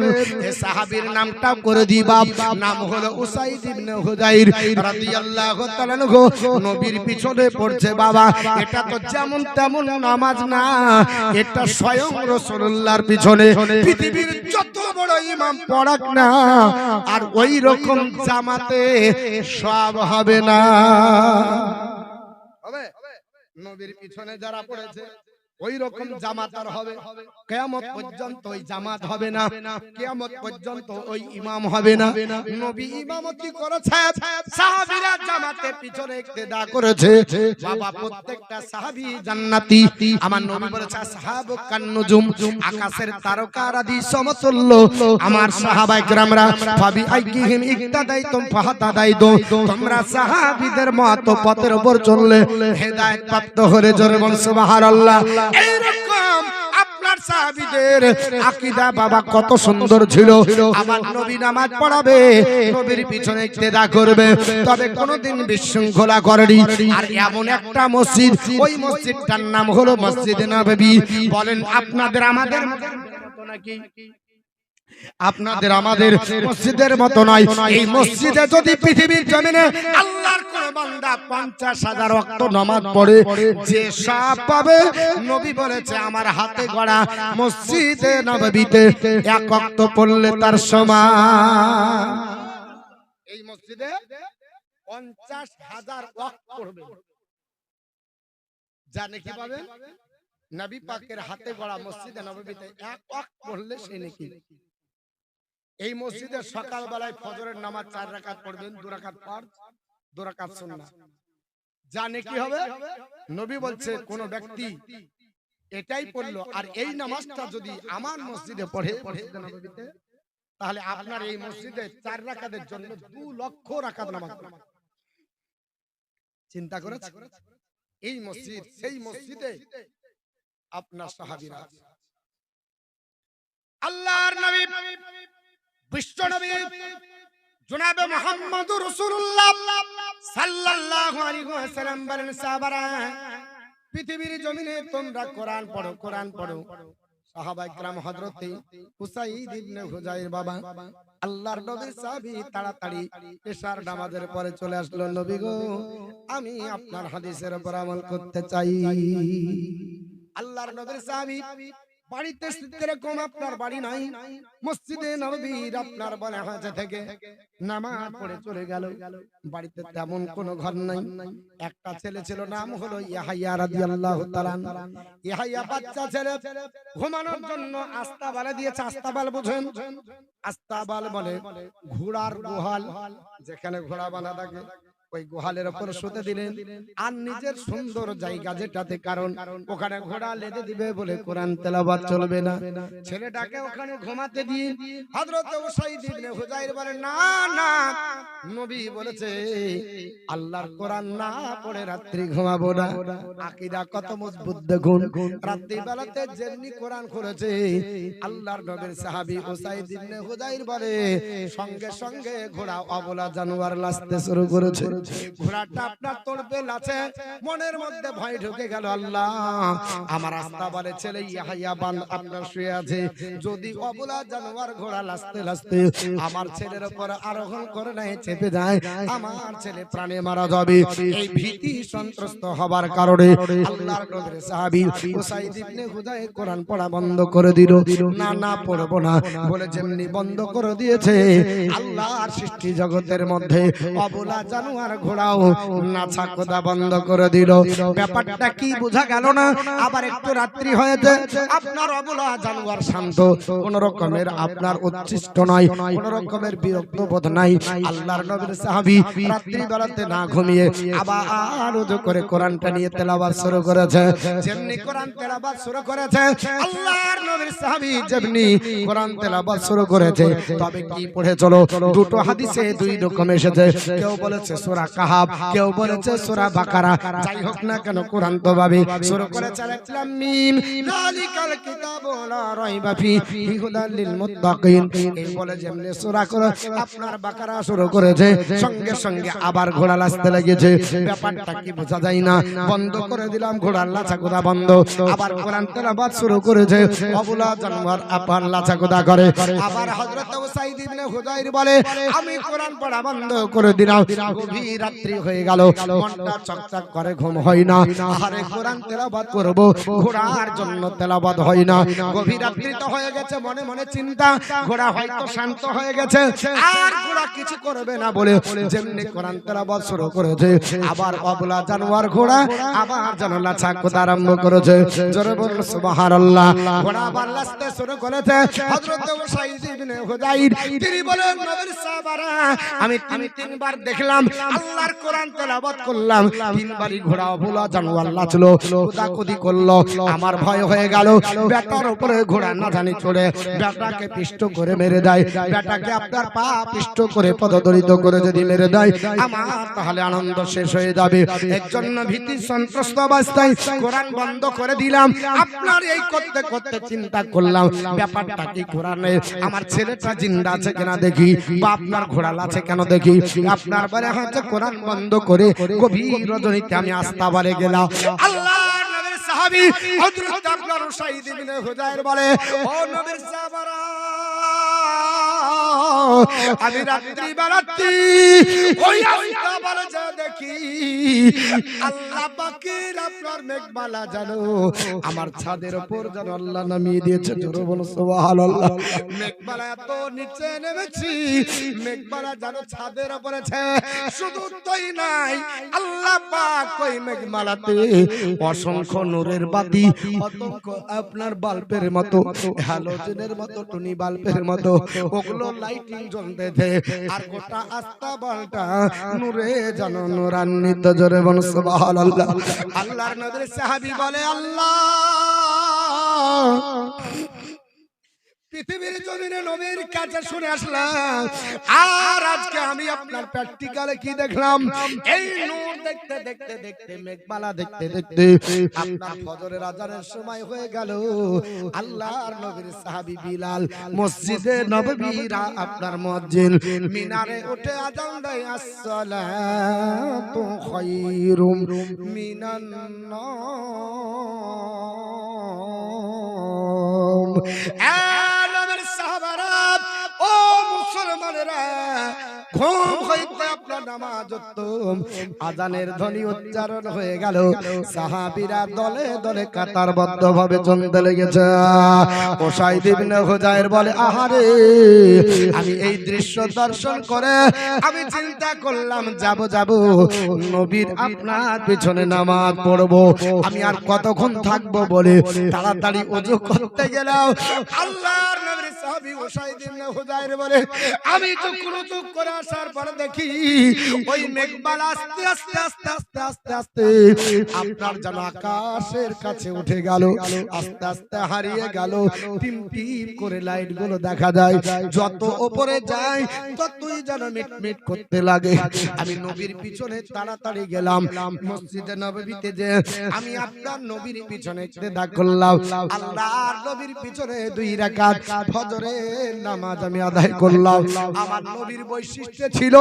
এই সাহাবীর নামটা করে দিবা, নাম হলো উসাইদ ইবনে হুযাইর রাদিয়াল্লাহু তাআলা আনহু। নবীর পিছনে পড়ছে বাবা, এটা তো যেমন তেমন নামাজ না, এটা স্বয়ং রাসূলুল্লাহর পিছনে পৃথিবীর যত বড় ইমাম পড়াক না, আর ওই রকম জামাতে সব হবে না। হবে নবীর পিছনে যারা পড়েছে ওই রকম জামাত আর হবে, কিয়ামত পর্যন্ত ওই জামাত হবে না, কিয়ামত পর্যন্ত ওই ইমাম হবে না। নবী ইমামতি করেছে, সাহাবীরা জামাতের পিছনে ইক্তেদা করেছে বাবা, প্রত্যেকটা সাহাবী জান্নাতি। আমার নবী বলেছে, সাহাবু কান্নুজুম, আকাশের তারকারাদি সমতুল্য আমার সাহাবায়ে কেরামরা, ফাবি আইকিহিম ইক্তাদাইতুম ফাহাতাদাইতু, তোমরা সাহাবীদের মতো পথের উপর চললে হেদায়েত প্রাপ্ত হলে। জোরে বল সুবহানাল্লাহ। এইরকম আপনার সাহাবীদের আকীদা বাবা কত সুন্দর ছিল। আমার নবী নামাজ পড়াবে, নবীর পিছনে ইক্তেদা করবে, তবে কোনোদিন বিশৃঙ্খলা করেনি। আর এমন একটা মসজিদ, ওই মসজিদটার নাম হলো মসজিদে নববী। বলেন আপনাদের আমাদের মতো নাকি? আপনাদের আমাদের মসজিদের মতো নয়। এই মসজিদে যদি পৃথিবীর জমিনে আল্লাহর কোন বান্দা 50,000 ওয়াক্ত নামাজ পড়ে, যে সব পাবে, নবী বলেছে আমার হাতে গড়া মসজিদে নববীতে এক ওয়াক্ত পড়লে তার সমান। এই মসজিদে 50,000 ওয়াক্ত পড়বে, জানে কি পাবেন? নবী পাকের হাতে গড়া মসজিদে নববীতে এক ওয়াক্ত পড়লে সে নাকি। এই মসজিদে সকাল বেলায় ফজরের নামাজ 4 রাকাত পড়বেন, 2 রাকাত ফরজ, 2 রাকাত সুন্নাহ, জানে কি হবে? নবী বলছে কোন ব্যক্তি এটাই পড়লো আর এই নামাজটা যদি আমার মসজিদে পড়ে মসজিদে নববীতে, তাহলে আপনার এই মসজিদে 4 রাকাতের জন্য 2 লক্ষ রাকাত নামাজ পড়বে। চিন্তা করেছেন? এই মসজিদ, সেই মসজিদে আপনার সাহাবীরা, আল্লাহর নবী বিশ্ব নবী জনাবে মুহাম্মদুর রাসূলুল্লাহ সাল্লাল্লাহু আলাইহি ওয়াসাল্লাম বলেন, সাহাবারা, পৃথিবীর জমিনে তোমরা কোরআন পড়ো, কোরআন পড়ো। সাহাবায়ে কেরাম হযরত উসাইদ ইবনে হুযাইর বাবা, আল্লাহর নবীর সাহাবী, তাড়াতাড়ি এশার নামাজের পরে চলে আসলো, নবী গো, আমি আপনার হাদিসের উপর আমল করতে চাই। আল্লাহর নবীর সাহাবী বাড়িতে এরকম আপনার বাড়ি নাই, মসজিদে নববীর আপনার বলা হয়েছে থেকে নামাজ পড়ে চলে গেল। বাড়িতে তেমন কোনো ঘর নাই। একটা ছেলে ছিল, নাম হলো ইয়াহইয়া রাদিয়াল্লাহু তাআলা। ইয়াহইয়া বাচ্চা ছেলে, ঘুমানোর জন্য আস্তাবাল দিয়েছে। আস্তাবাল বুঝেন? আস্তাবাল বলে ঘোড়ার গোহাল, যেখানে ঘোড়া বাঁধা থাকে। ওই গোহালের উপর শুতে দিলেন আর নিজের সুন্দর জায়গা যেটাতে, কারণ ওখানে ঘোড়া লেদে দিবে বলে কোরআন তেলাওয়াত চলবে না, ছেলেটাকে ওখানে ঘুমাতে দিয়ে হযরত উসাইদ ইবনে হুযাইর বলেন না না, নবী বলেছে আল্লাহর কোরআন না পড়ে রাত্রি ঘুমাবো না। আকীদা কত মজবুত দেখুন, রাত্রি বেলাতে যেমনি কোরআন করেছে আল্লাহর নবীর সাহাবী উসাইদ ইবনে হুযাইর বলে সঙ্গে সঙ্গে ঘোড়া অবলা জানোয়ার লাচতে শুরু করেছে। ঘোড়াটা আপনার তড়পে লাচে, মনের মধ্যে ভয় ঢুকে গেল, আল্লাহ আমার আস্তা বলে ছেলে ইয়াহইয়া বান আপনার শুয়ে আছে, যদি অবলা জানোয়ার ঘোড়া লাচতে লাচতে আমার ছেলের উপর আরোহণ করে নাই চেপে যায়, আমার ছেলে প্রাণে মারা যাবে। এই ভীতি সন্ত্রস্ত হবার কারণে আল্লাহর নবীর সাহাবী উসাইদ ইবনে হুযাইর কোরআন পড়া বন্ধ করে দিল। না না পড়ব না বলে যেমনি বন্ধ করে দিয়েছে, আল্লাহর সৃষ্টি জগতের মধ্যে অবলা জানোয়ার ঘোড়াও নাছা কোদা বন্ধ করে দিল। ব্যাপারটা কি বোঝা গেল না? আবার একটু রাত্রি হয়েছে, আপনার অবলা জানোয়ার শান্ত, কোন রকমের আপনার উচ্ছিষ্ট নয়, কোন রকমের বিরক্ত বোধ নাই। আল্লাহর নবীর সাহাবী রাত্রি বেলাতে না ঘুমিয়ে আবার ওযু করে কোরআনটা নিয়ে তেলাওয়াত শুরু করেছে। যেমনি কোরআন তেলাওয়াত শুরু করেছে, আল্লাহর নবীর সাহাবী যেমনি কোরআন তেলাওয়াত শুরু করেছে, তবে কি পড়ে চলো, দুটো হাদিসে দুই রকম এসেছে। কেউ বলেছে সূরা কাহাব, কেউ বলেছে সূরা বাকারা। যাই হোক না কেন কোরআন তো ভাবে শুরু করেছে আলিফ লাম মিম যালিকাল কিতাবু লা রাইবা ফিহি হুদাল লিল মুত্তাকিন। এই বলে যেমনি সূরা করে আপনার বাকারা শুরু করেছে, সঙ্গে সঙ্গে আবার ঘোড়া লাচতে লেগেছে। ব্যাপারটা কি বোঝা যায় না? বন্ধ করে দিলাম, ঘোড়ার লাচাগোদা বন্ধ। আবার কোরআন তেলাওয়াত শুরু করেছে, অবলা জানোয়ার আবার লাচাগোদা করে। আবার হযরত উসাইদ ইবনে হুযাইর বলে আমি কোরআন পড়া বন্ধ করে দিলাম। গভীর রাত্রি হয়ে গেল, মনটা চকচক করে, ঘুম হয় না। আরে কোরআন তেলাওয়াত করব, ঘোড়ার জন্য তেলাওয়াত হয় না। গভীর রাত্রি তো হয়ে গেছে, মনে মনে চিন্তা ঘোড়া হয়তো শান্ত হয়ে গেছে, আর ঘোড়া কিছু করবে না বলে যেমনি কোরআন তেলাওয়াত শুরু করেছে, আবার অবলা জানোয়ার ঘোড়া আবার যেন লাচাগোদা আরম্ভ করেছে। জোরে বলুন সুবহানাল্লাহ। ঘোড়া আবার লাচতে শুরু করেছে। হযরত উসাইদ ইবনে হুযাইর তিনি বলেন নবীর সাহাবারা আমি তিনবার দেখলাম আল্লাহর কোরআন তেলাওয়াত করলাম, তিনবারই ঘোড়া অবলা জানোয়ার লাচলো, কুদাকুদি করলো। আমার ভয় হয়ে গেল, বেটার উপরে ঘোড়া না জানি চড়ে বেটাকে পিষ্ট করে মেরে দেয়, বেটাকে আপনার পা পিষ্ট করে পদদলিত করে যদি মেরে দেয়, আমার তাহলে আনন্দ শেষ হয়ে যাবে। এর জন্য ভীতি সন্ত্রস্ত অবস্থায় কোরআন বন্ধ করে দিলাম। আপনার এই করতে করতে চিন্তা করলাম ব্যাপারটা কি কোরআনে আমার ছেলেটা জিন্দা আছে কিনা দেখি, বা আপনার ঘোড়া আছে কেন দেখি। আপনার বারে হয়তো কোরআন বন্ধ করে গভীর রজনীতে আমি আস্তাবারে গেলাম। আল্লাহর নবীর সাহাবী হযরত আপনার উসাইদ ইবনে হুযাইর বলে ও নবীর সাহাবারা আমি রাত্রি বেলাতে ওই আস্তাবারে যা দেখি আল্লাহ পাকের আপনার মেঘমালা জানো আমার ছাদের উপর যেন আল্লাহ নামিয়ে দিয়েছে। জোরে বলো সুবহানাল্লাহ। মেঘমালা এত নিচে নেমেছি, মেঘমালা যেন ছাদের উপরে আছে। শুধু তাই নাই, আল্লাহ পাক ওই মেঘমালাতে অসংখ্য নূরের বাতি, অসংখ্য আপনার বাল্বের মতো, হ্যালোজেনের মতো, টুনি বাল্বের মতো ওগুলো লাইটিং জ্বলতেছে, আর গোটা আস্তাবলটা নূরে যেন নূরান্বিত। জোরে বলো সুবহানাল্লাহ। আল্লাহর নবীর সাহাবী বলে আল্লাহ পৃথিবীর জমিনে নবীর কাছে শুনে আসলাম, আর আজকে আমি আপনার প্র্যাকটিক্যালে কি দেখলাম, এই নূর দেখতে দেখতে দেখতে মেঘমালা দেখতে দেখতে আপনার ফজরের আজানের সময় হয়ে গেল। আল্লাহর নবীর সাহাবী বিলাল মসজিদে নববীরা আপনার মুয়াজ্জিন মিনারে উঠে আযান দেয়, আসসালাতু খায়রুম মিনান নাওম। ও মুসলমানেরা, ঘুম হইতে আপনার নামাজ উত্তম, আজানের ধ্বনি উচ্চারণ হয়ে গেল, সাহাবীরা দলে দলে কাতারবদ্ধ ভাবে চলতে লেগেছে। উসাইদ ইবনে হুযাইর বলে আহারে আমি এই দৃশ্য দর্শন করে আমি চিন্তা করলাম যাব নবীর আপনার পেছনে নামাজ পড়বো। আমি আর কতক্ষণ থাকবো বলে তাড়াতাড়ি ওযু করতে গেলাম। আল্লাহর নবীর সাহাবী উসাইদ ইবনে হুযায়র বলে আমি চুক করে আসার পর দেখি ওই মেঘমালা আস্তে আস্তে আস্তে আস্তে আস্তে আস্তে আপনার যেন আকাশের কাছে উঠে গেল, আস্তে আস্তে হারিয়ে গেল। টিম টিম করে লাইট গুলো দেখা যায়, যত উপরে যায় ততই যেন মিটমিট করতে লাগে। আমি নবীর পিছনে তাড়াতাড়ি গেলাম মসজিদে নববীতে, যে আমি আপনার নবীর পিছনে ইক্তেদা করলাম। আল্লাহর নবীর পিছনে 2 রাকাত ফজরের নামাজ আমি আদায় করলাম। আমার নবীর বৈশিষ্ট্য ছিল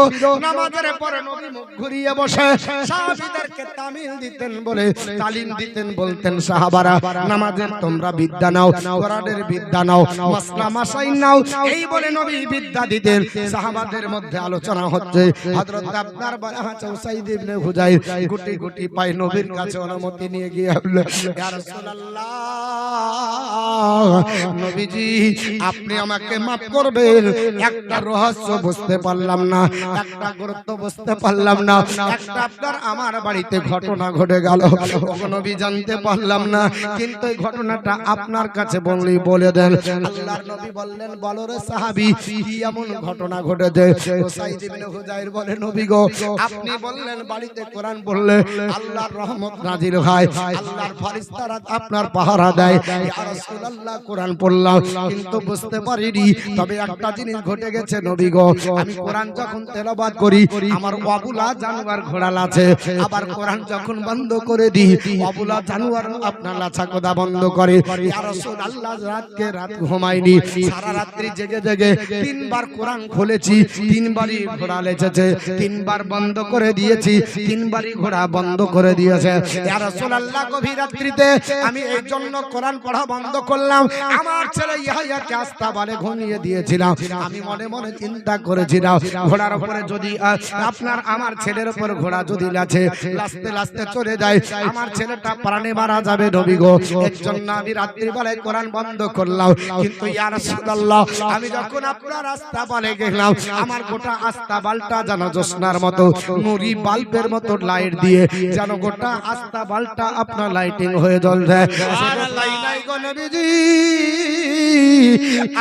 নামাজের পরে নবী মুখ ঘুরিয়ে বসে সাহাবীদেরকে তালিম দিতেন, বলতেন সাহাবারা নামাজের তোমরা বিদ্যা নাও, কোরআনের বিদ্যা নাও, মাসলা মাসাইল নাও, এই বলে নবী বিদ্যা দিতেন। সাহাবাদের মধ্যে আলোচনা হচ্ছে, হযরত আপনার উসাইদ ইবনে হুযায়র গুটি গুটি পায় নবীর কাছে অনুমতি নিয়ে গিয়ে বলল, ইয়া রাসূলুল্লাহ, নবীজি আপনি আমাকে maaf করবেন, একটা রহস্য বুঝতে পারলাম না, একটা গুরুত্ব বুঝতে পারলাম না, একটা আপনার আমার বাড়িতে ঘটনা ঘটে গেল, নবী জানতে পারলাম না, কিন্তু এই ঘটনাটা আপনার কাছে বললেই বলে দেন। আল্লাহর নবী বললেন, বলো রে সাহাবী, কি এমন ঘটনা ঘটেছে? উসাইদ ইবনে হুযায়র বলে, নবী গো, আপনি বললেন বাড়িতে কোরআন পড়লে আল্লাহর রহমত নাজিল হয়, আল্লাহর ফেরেশতারা আপনার পাহারা দেয়। ইয়া রাসূলুল্লাহ, কোরআন পড়লাম কিন্তু বুঝতে পারিনি, তবে একটা জিনিস ঘটে গেছে নবী গো, আমি কোরআন যখন তেলাওয়াত করি আমার অবুলা জানোয়ার ঘোড়া লাছে, আবার কোরআন যখন বন্ধ করে দিই অবুলা জানোয়ার আপনার লাছা কোদা বন্ধ করে। ইয়া রাসূলুল্লাহ, রাত ঘুমাইনি, সারা রাত্রি জেগে জেগে 3 বার কোরআন খুলেছি, 3 বারই ঘোড়া লেছেছে, 3 বার বন্ধ করে দিয়েছি, 3 বারই ঘোড়া বন্ধ করে দিয়েছে। ইয়া রাসূলুল্লাহ, গভীর রাত্রিতে আমি এই জন্য কোরআন পড়া বন্ধ করলাম, আমার ছেলে ইয়াহইয়াকে আস্তাবলে ঘুমিয়ে দিয়েছিলাম। আমি মনে মনে চিন্তা করেছিলাম ঘোড়ার উপরে যদি আপনার আমার ছেলের উপর ঘোড়া যদি লাস্তে লাস্তে চলে যায় আমার ছেলেটা প্রাণে মারা যাবে নবী গো, এর জন্য আমি রাত্রিবেলায় কোরআন বন্ধ করলাম। কিন্তু ইয়া রাসূলুল্লাহ, আমি যখন আপনার আস্তাবলে গেলাম আমার গোটা আস্তাবলটা যেন জ্যোৎস্নার মতো নুরি বাল্বের মতো লাইট দিয়ে যেন গোটা আস্তাবলটা আপনার লাইটিং হয়ে জ্বলছে। সুবহানাল্লাহ, নাই গো নবীজি,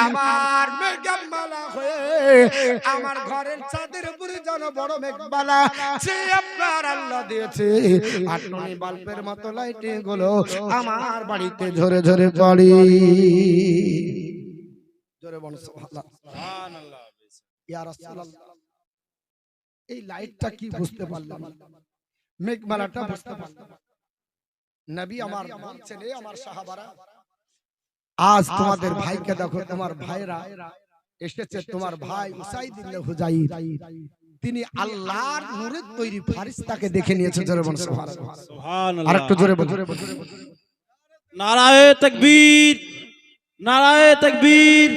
আমার মেঘমালা হয়ে আমার ঘরের ছাদের উপরে যেন বড় মেঘমালা সে আপনার আল্লাহ দিয়েছে, আর নুরি বাল্বের মতো লাইটিং গুলো আমার বাড়িতে ঝরে ঝরে পড়ে। জোরে বলো সুবহানাল্লাহ। ইয়া রাসূলুল্লাহ, এই লাইটটা কি বুঝতে পারলাম, মেঘমালাটা বুঝতে পারলাম। নবী আমার ছেলে, আমার সাহাবারা, আজ তোমাদের ভাইকে দেখো, তোমার ভাইরা এসেছে, তোমার ভাই উসাইদ ইবনে হুযায়র, তিনি আল্লাহর নূরের তৈরি ফেরেশতাকে দেখে নিয়েছে। জোরে বলো সুবহানাল্লাহ। সুবহানাল্লাহ, আরেকটু জোরে বলো। নারায়ে তাকবীর, নারায়ে তাকবীর,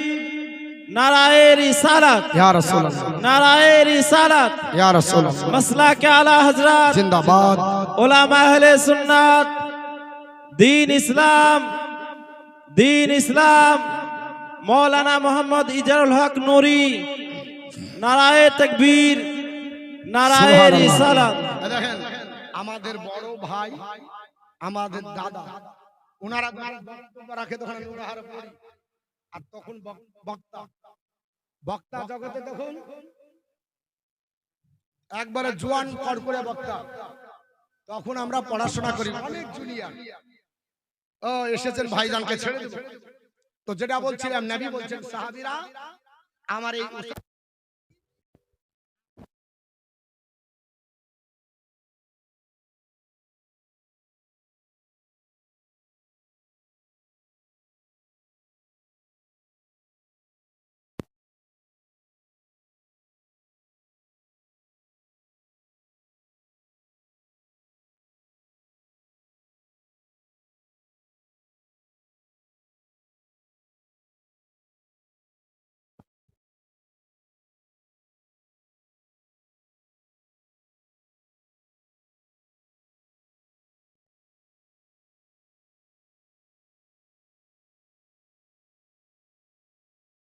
নারায়ে রিসালাত, ইয়া রাসূলুল্লাহ, নারায়ে রিসালাত, ইয়া রাসূলুল্লাহ, মাসলাকে আলা হযরত জিন্দাবাদ, উলামা আহলে সুন্নাত, দ্বীন ইসলাম, দ্বীন ইসলাম, মৌলানা মোহাম্মদ ইজারুল হক নুরি, নারায়ে তাকবীর, নারায়ে রিসালাত। দেখেন আমাদের বড় ভাই, আমাদের দাদা, ওনারা বক্তব্য রাখে তখন নুরাহার পড়ি, আর তখন বক্তা জগতে দেখুন একবারে জোয়ান কড়কড়ে বক্তা, তখন আমরা পড়াশোনা করি, অনেক জুনিয়র ও এসেছেন ভাইজানকে ছেড়ে দেব। তো যেটা বলছিলাম, নবী বলছেন সাহাবীরা আমার এই